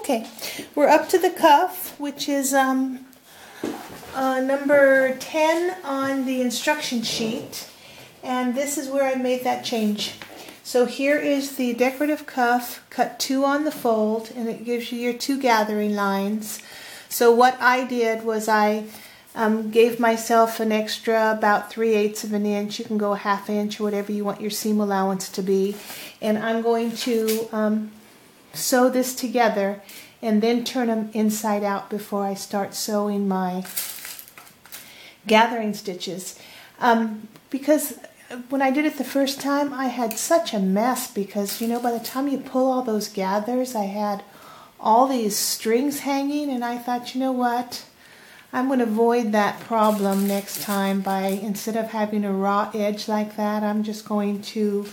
Okay, we're up to the cuff, which is number 10 on the instruction sheet, and this is where I made that change. So here is the decorative cuff, cut 2 on the fold, and it gives you your 2 gathering lines. So what I did was I gave myself an extra about 3/8 of an inch. You can go a 1/2 inch or whatever you want your seam allowance to be. And I'm going to sew this together and then turn them inside out before I start sewing my gathering stitches. Because when I did it the first time, I had such a mess because, you know, by the time you pull all those gathers, I had all these strings hanging, and I thought, you know what? I'm going to avoid that problem next time by, instead of having a raw edge like that, I'm just going to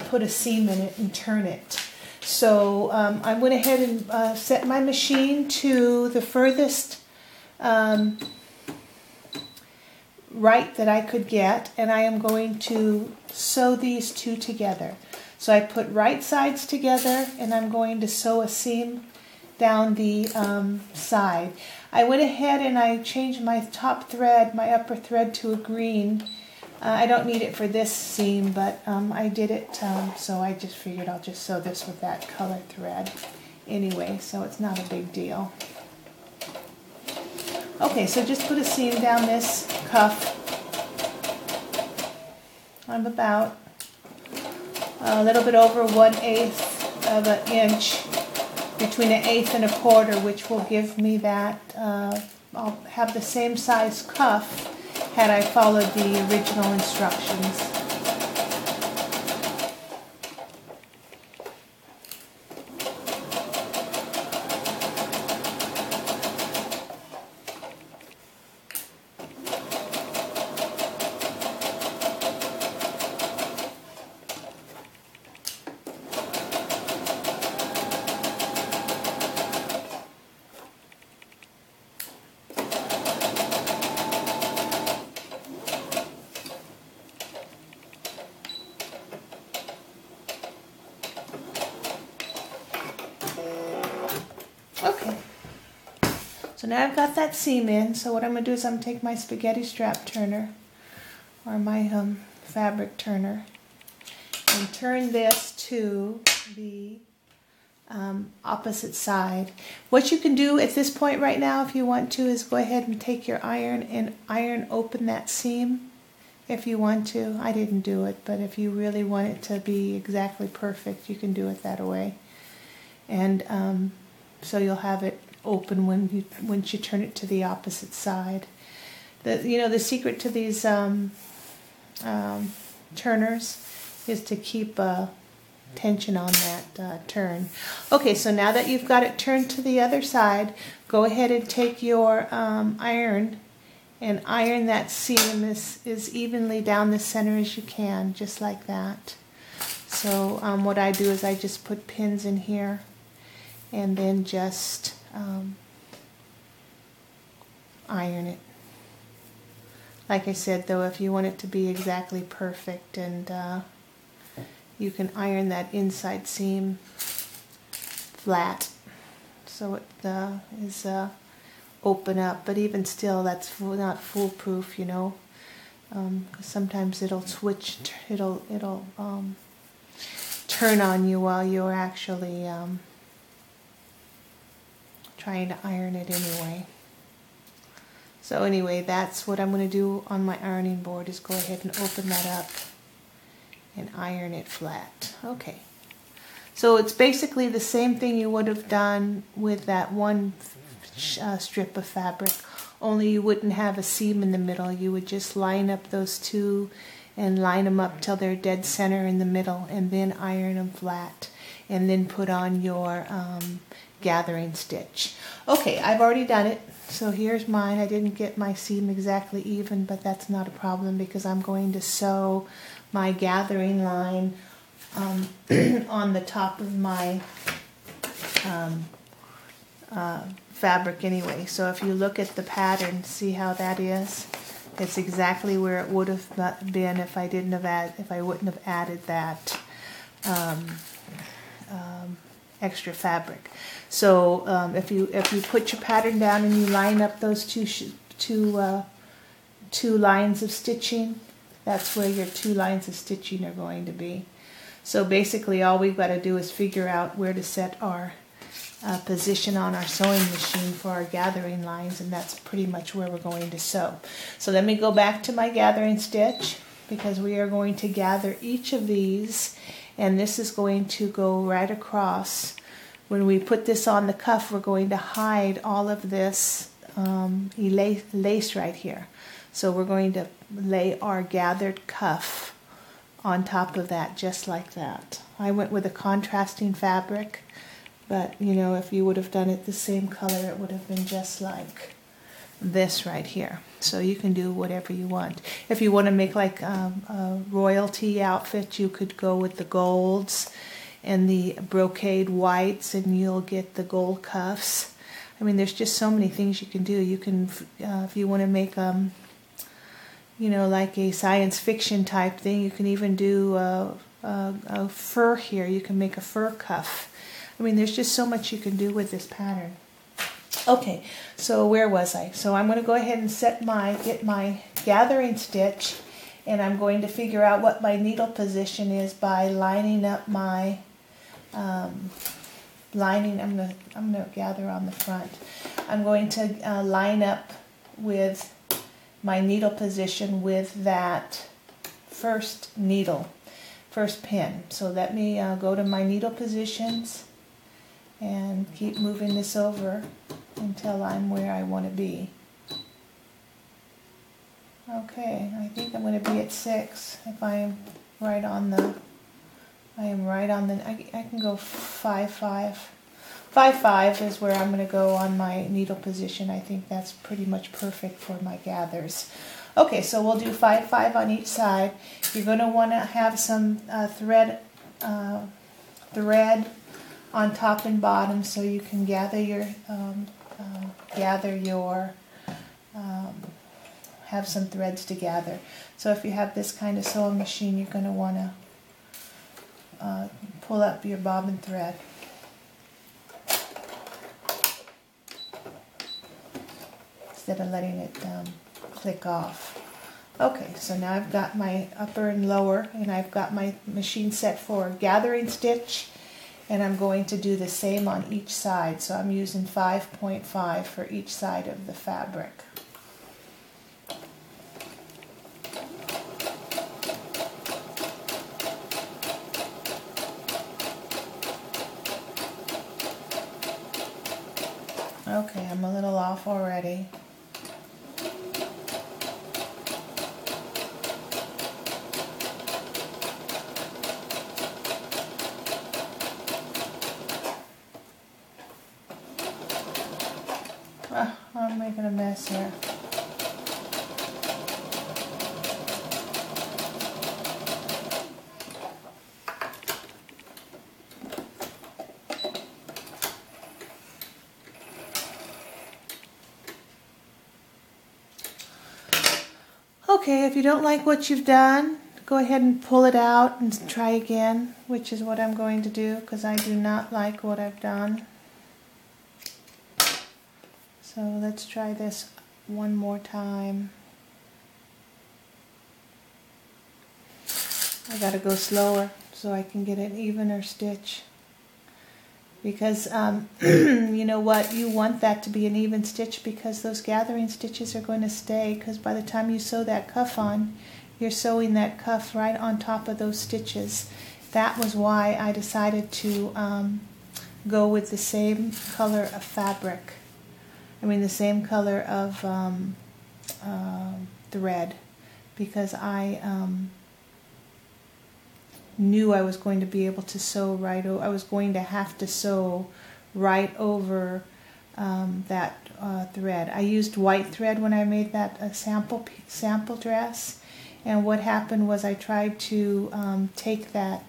put a seam in it and turn it. So I went ahead and set my machine to the furthest right that I could get, and I am going to sew these 2 together. So I put right sides together, and I'm going to sew a seam down the side. I went ahead and I changed my top thread, my upper thread, to a green. I don't need it for this seam, but I did it, so I just figured I'll just sew this with that color thread anyway, so it's not a big deal. Okay, so just put a seam down this cuff. I'm about a little bit over 1/8 of an inch, between 1/8 and 1/4, which will give me that, I'll have the same size cuff had I followed the original instructions. Okay, so now I've got that seam in, so what I'm going to do is I'm going to take my spaghetti strap turner, or my fabric turner, and turn this to the opposite side. What you can do at this point right now, if you want to, is go ahead and take your iron and iron open that seam if you want to. I didn't do it, but if you really want it to be exactly perfect, you can do it that way. And so you'll have it open once you turn it to the opposite side. The secret to these turners is to keep tension on that turn. Okay, so now that you've got it turned to the other side, go ahead and take your iron and iron that seam as evenly down the center as you can, just like that. So what I do is I just put pins in here, and then just iron it. Like I said, though, if you want it to be exactly perfect, and you can iron that inside seam flat so it is open up, but even still, that's not foolproof, you know. Sometimes it'll switch, it'll turn on you while you're actually trying to iron it anyway. So anyway, that's what I'm going to do on my ironing board, is go ahead and open that up and iron it flat. Okay, so it's basically the same thing you would have done with that one strip of fabric, only you wouldn't have a seam in the middle. You would just line up those 2 and line them up till they're dead center in the middle, and then iron them flat, and then put on your gathering stitch. Okay, I've already done it, so here's mine. I didn't get my seam exactly even, but that's not a problem because I'm going to sew my gathering line on the top of my fabric anyway. So if you look at the pattern, see how that is? It's exactly where it would have been if I wouldn't have added that extra fabric. So if you put your pattern down and you line up those two lines of stitching, that's where your 2 lines of stitching are going to be. So basically all we've got to do is figure out where to set our position on our sewing machine for our gathering lines, and that's pretty much where we're going to sew. So let me go back to my gathering stitch, because we are going to gather each of these, and this is going to go right across. When we put this on the cuff, we're going to hide all of this lace right here. So we're going to lay our gathered cuff on top of that, just like that. I went with a contrasting fabric, but you know, if you would have done it the same color, it would have been just like this right here. So you can do whatever you want. If you want to make like a royalty outfit, you could go with the golds and the brocade whites, and you'll get the gold cuffs. I mean, there's just so many things you can do. You can, if you want to make you know, like a science fiction type thing, you can even do a fur here. You can make a fur cuff. I mean, there's just so much you can do with this pattern. Okay, so where was I? So I'm going to go ahead and get my gathering stitch, and I'm going to figure out what my needle position is by lining up my I'm going to gather on the front. I'm going to line up with my needle position with that first pin. So let me go to my needle positions and keep moving this over until I'm where I want to be. Okay, I think I'm going to be at 6 if I am right on the, I can go 5-5. 5-5 is where I'm going to go on my needle position. I think that's pretty much perfect for my gathers. Okay, so we'll do 5-5 on each side. You're going to want to have some thread on top and bottom, so you can gather your have some threads to gather. So if you have this kind of sewing machine, you're going to want to pull up your bobbin thread. Instead of letting it click off. Okay, so now I've got my upper and lower, and I've got my machine set for gathering stitch, and I'm going to do the same on each side. So I'm using 5.5 for each side of the fabric. Okay, I'm a little off already. I'm making a mess here. Okay, if you don't like what you've done, go ahead and pull it out and try again, which is what I'm going to do, because I do not like what I've done. So let's try this one more time. I gotta go slower so I can get an evener stitch. Because you know what, you want that to be an even stitch, because those gathering stitches are going to stay, because by the time you sew that cuff on, you're sewing that cuff right on top of those stitches. That was why I decided to go with the same color of fabric. I mean the same color of thread, because I knew I was going to be able to sew right over. I was going to have to sew right over that thread. I used white thread when I made that sample dress, and what happened was I tried to take that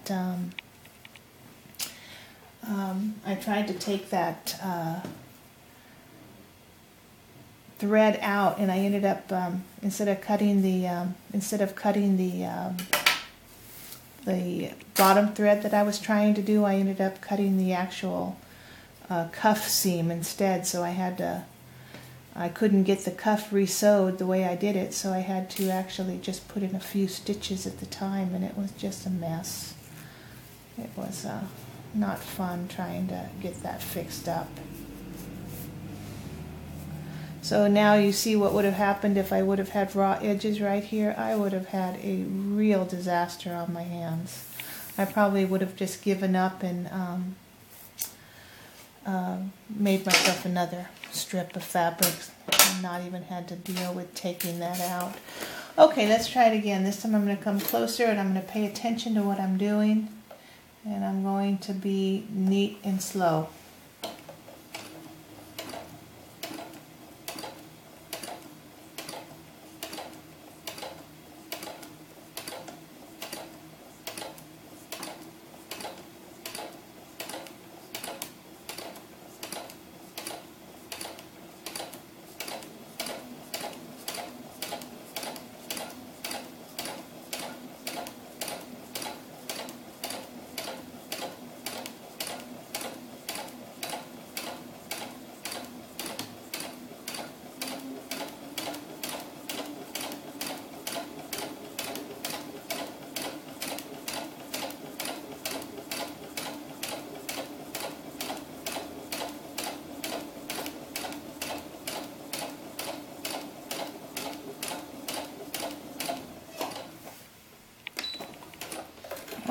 thread out, and I ended up instead of cutting the the bottom thread that I was trying to do, I ended up cutting the actual cuff seam instead, so I couldn't get the cuff re-sewed the way I did it, so I had to actually just put in a few stitches at the time, and it was just a mess. It was not fun trying to get that fixed up. So now you see what would have happened if I would have had raw edges right here. I would have had a real disaster on my hands. I probably would have just given up and made myself another strip of fabric and not even had to deal with taking that out. Okay, let's try it again. This time I'm going to come closer and I'm going to pay attention to what I'm doing, and I'm going to be neat and slow.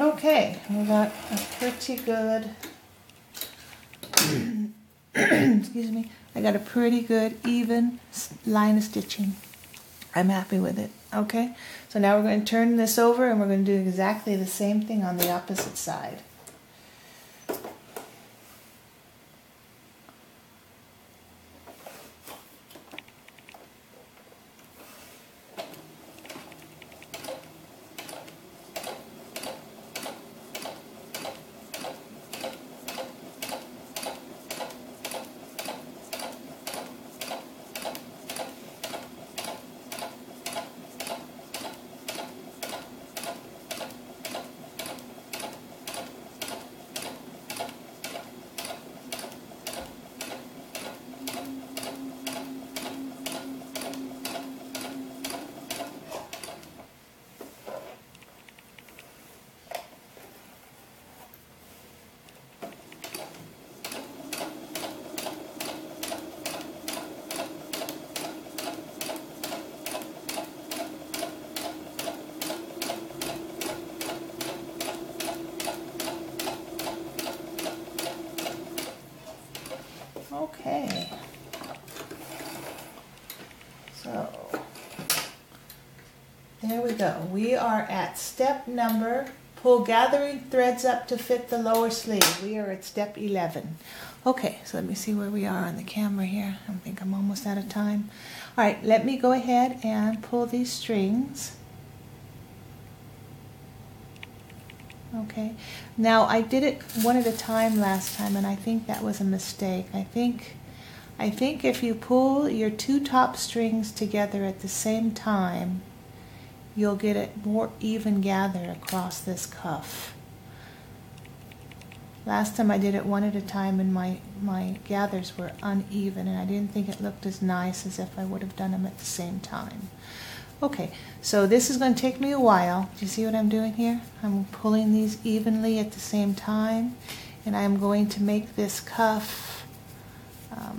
Okay, we got a pretty good, excuse me, I got a pretty good even line of stitching. I'm happy with it. Okay, so now we're going to turn this over and we're going to do exactly the same thing on the opposite side. Okay, so there we go. We are at step number, pull gathering threads up to fit the lower sleeve. We are at step 11. Okay, so let me see where we are on the camera here. I think I'm almost out of time. All right, let me go ahead and pull these strings. Okay, now I did it one at a time last time, and I think that was a mistake. I think if you pull your two top strings together at the same time, you'll get a more even gather across this cuff. Last time I did it one at a time and my gathers were uneven, and I didn't think it looked as nice as if I would have done them at the same time. Okay, so this is going to take me a while. Do you see what I'm doing here? I'm pulling these evenly at the same time, and I'm going to make this cuff.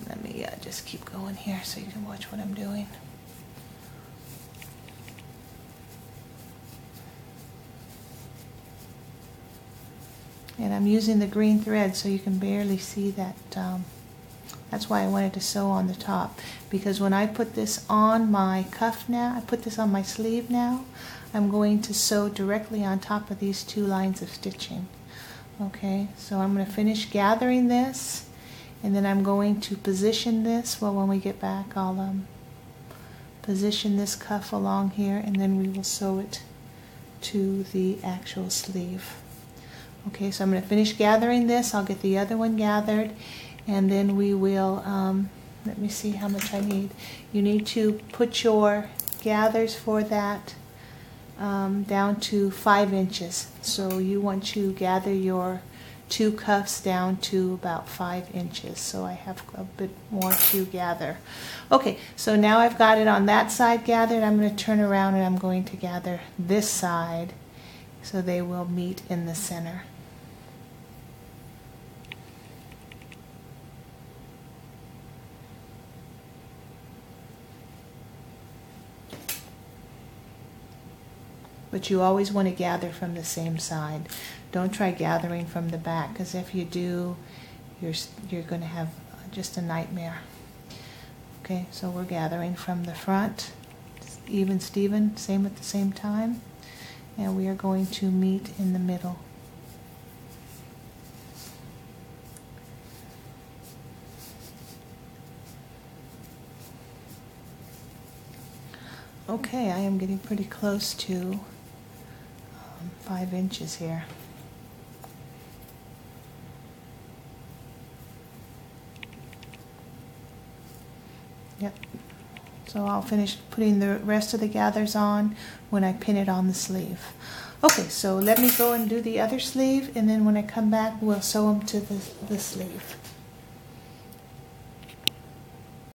Let me just keep going here so you can watch what I'm doing. And I'm using the green thread so you can barely see that. That's why I wanted to sew on the top, because when I put this on my cuff now, I put this on my sleeve now, I'm going to sew directly on top of these two lines of stitching. Okay, so I'm going to finish gathering this, and then I'm going to position this. Well, when we get back, I'll position this cuff along here, and then we will sew it to the actual sleeve. Okay, so I'm going to finish gathering this. I'll get the other one gathered, and then we will, let me see how much I need. You need to put your gathers for that down to 5 inches. So you want to gather your 2 cuffs down to about 5 inches. So I have a bit more to gather. Okay, so now I've got it on that side gathered. I'm going to turn around and I'm going to gather this side so they will meet in the center. But you always want to gather from the same side. Don't try gathering from the back, because if you do, you're going to have just a nightmare. Okay, so we're gathering from the front, even Steven, same at the same time, and we are going to meet in the middle. Okay, I am getting pretty close to 5 inches here. Yep. So I'll finish putting the rest of the gathers on when I pin it on the sleeve. Okay, so let me go and do the other sleeve, and then when I come back, we'll sew them to the sleeve.